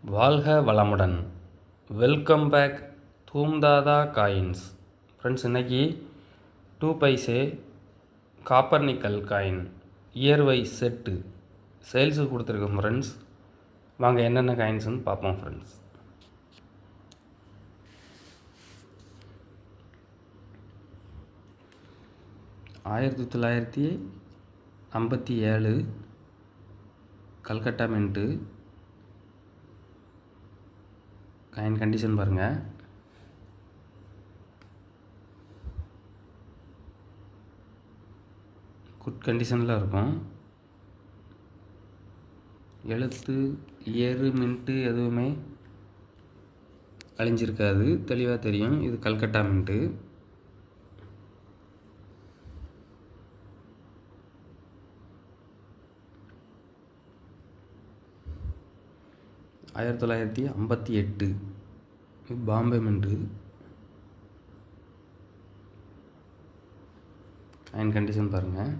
வாழ்க வளமுடன். Welcome back தூம்தாதா காயின்ஸ். ஃப்ரெண்ட்ஸ், இன்றைக்கி 2 paise copper nickel coin year wise set சேல்ஸுக்கு கொடுத்துருக்கோம் ஃப்ரெண்ட்ஸ். வாங்க என்னென்ன காயின்ஸ்னு பார்ப்போம் ஃப்ரெண்ட்ஸ். ஆயிரத்தி 1957 கல்கட்டா மின்ட்டு. காயின் கண்டிஷன் பாருங்கள். குட் கண்டிஷனில் இருக்கும். எழுத்து, இயரு, மின்ட்டு எதுவுமே அழிஞ்சிருக்காது, தெளிவாக தெரியும். இது கல்கட்டா மின்ட்டு. ஆயிரத்தி 1958 பாம்பே மின்ட்டு. காயின் கண்டிஷன் பாருங்கள்.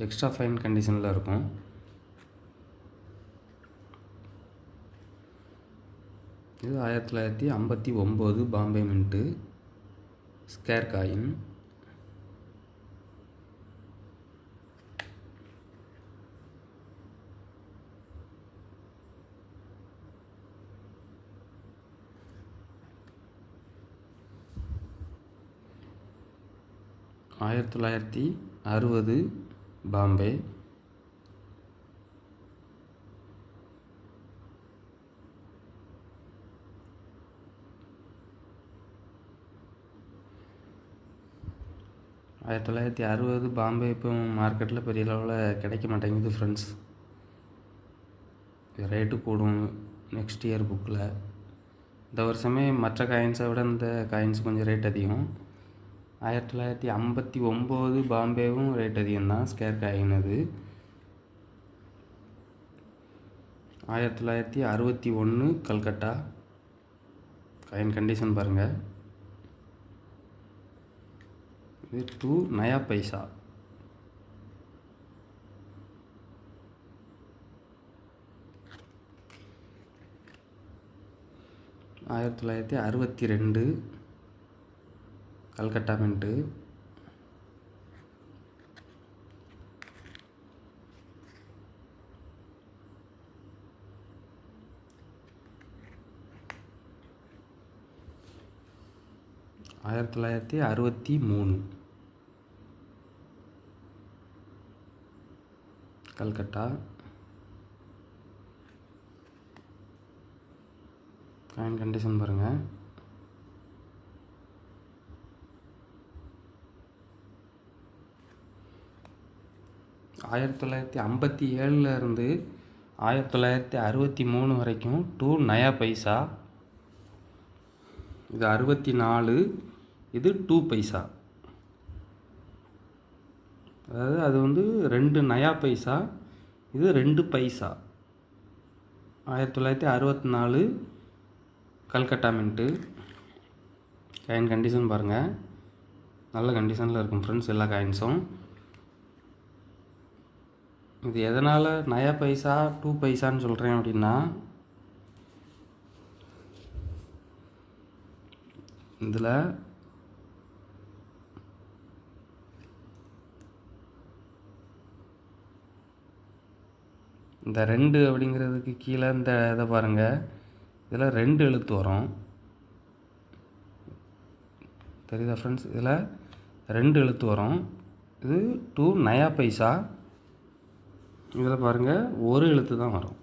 எக்ஸ்ட்ரா ஃபைன் கண்டிஷனில் இருக்கும். இது 1959 பாம்பே மின்ட்டு ஸ்கேர் காயின். ஆயிரத்தி 1960 பாம்பே. ஆயிரத்தி 1960 பாம்பே இப்போ மார்க்கெட்டில் பெரிய அளவில் கிடைக்க மாட்டேங்குது ஃப்ரெண்ட்ஸ். ரேட்டு கூடும் நெக்ஸ்ட் இயர் புக்கில். இந்த வருஷமே மற்ற காயின்ஸை விட இந்த காயின்ஸ் கொஞ்சம் ரேட் அதிகம். 1959 பாம்பேவும் ரேட் அதிகம்தான் ஸ்கேர் காயின். அது 1961 கல்கட்டா. காயின் கண்டிஷன் பாருங்கள். இது 2 நயா பைசா. ஆயிரத்தி 1962 கல்கட்டா மின்ட்டு. ஆயிரத்தி 1963 கல்கட்டா. காயின் கண்டிஷன் பாருங்கள். ஆயிரத்தி 1957 இருந்து 1963 வரைக்கும் 2 நயா பைசா. இது 64. இது 2 பைசா. அதாவது அது 2 நயா பைசா, இது 2 பைசா. 1964 கல்கட்டா மின்ட்டு. காயின் கண்டிஷன் பாருங்கள். நல்ல கண்டிஷனில் இருக்கும் ஃப்ரெண்ட்ஸ் எல்லா காயின்ஸும். இது எதனால் நயா பைசா 2 பைசான்னு சொல்கிறேன் அப்படின்னா, இதில் இந்த 2 அப்படிங்கிறதுக்கு கீழே இந்த இதை பாருங்கள். இதில் 2 எழுத்து வரும். தெரியுதா ஃப்ரெண்ட்ஸ்? இதில் 2 எழுத்து வரும். இது 2 நயா பைசா. இதில் பாருங்கள், ஒரு எழுத்து தான் வரும்.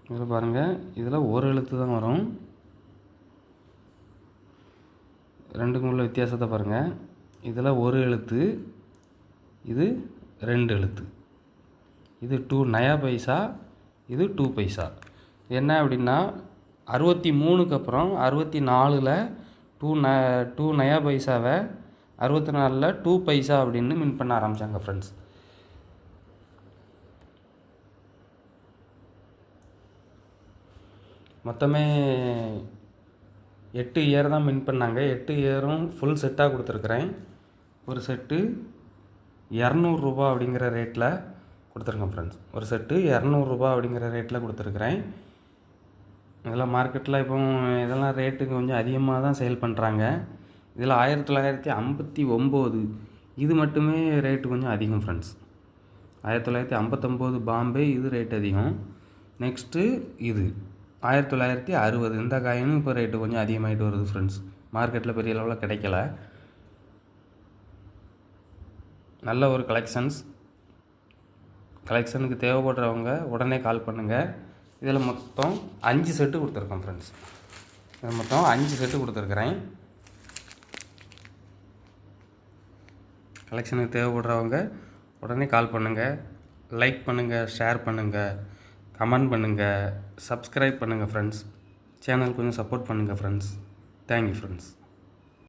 இதில் பாருங்கள், இதில் ஒரு எழுத்து தான் வரும். ரெண்டுக்கும் உள்ள வித்தியாசத்தை பாருங்கள். இதில் ஒரு எழுத்து, இது 2 எழுத்து. இது 2 நயா பைசா, இது 2 பைசா. என்ன அப்படின்னா 63க்கு அப்புறம் 64ல் 2 நயா பைசாவை 64ல் 2 பைசா அப்படின்னு மின் பண்ண ஆரம்பித்தாங்க ஃப்ரெண்ட்ஸ். மொத்தமே 8 இயர் தான் வின் பண்ணாங்க. 8 இயரும் ஃபுல் செட்டாக கொடுத்துருக்குறேன். ஒரு செட்டு ரூ. 200 அப்படிங்கிற ரேட்டில் கொடுத்துருக்கேன் ஃப்ரெண்ட்ஸ். ஒரு செட்டு ரூ. 200 அப்படிங்கிற ரேட்டில் கொடுத்துருக்குறேன். இதெல்லாம் மார்க்கெட்டில் இப்போ இதெல்லாம் ரேட்டு கொஞ்சம் அதிகமாக தான் சேல் பண்ணுறாங்க. இதில் 1959 இது மட்டுமே ரேட்டு கொஞ்சம் அதிகம் ஃப்ரெண்ட்ஸ். 1959 பாம்பே இது ரேட் அதிகம். நெக்ஸ்ட்டு இது 1960 இந்த காயினும் இப்போ ரேட்டு கொஞ்சம் அதிகமாகிட்டு வருது ஃப்ரெண்ட்ஸ். மார்க்கெட்டில் பெரிய அளவில் கிடைக்கல. நல்ல ஒரு கலெக்ஷனுக்கு தேவைப்படுறவங்க உடனே கால் பண்ணுங்கள். இதில் மொத்தம் 5 செட்டு கொடுத்துருக்கோம் ஃப்ரெண்ட்ஸ். இதில் மொத்தம் 5 செட்டு கொடுத்துருக்குறேன். கலெக்ஷனுக்கு தேவைப்படுறவங்க உடனே கால் பண்ணுங்கள். லைக் பண்ணுங்கள், ஷேர் பண்ணுங்கள், கமெண்ட் பண்ணுங்கள், சப்ஸ்கிரைப் பண்ணுங்கள் ஃப்ரெண்ட்ஸ். சேனல் கொஞ்சம் சப்போர்ட் பண்ணுங்கள் ஃப்ரெண்ட்ஸ். Thank you friends.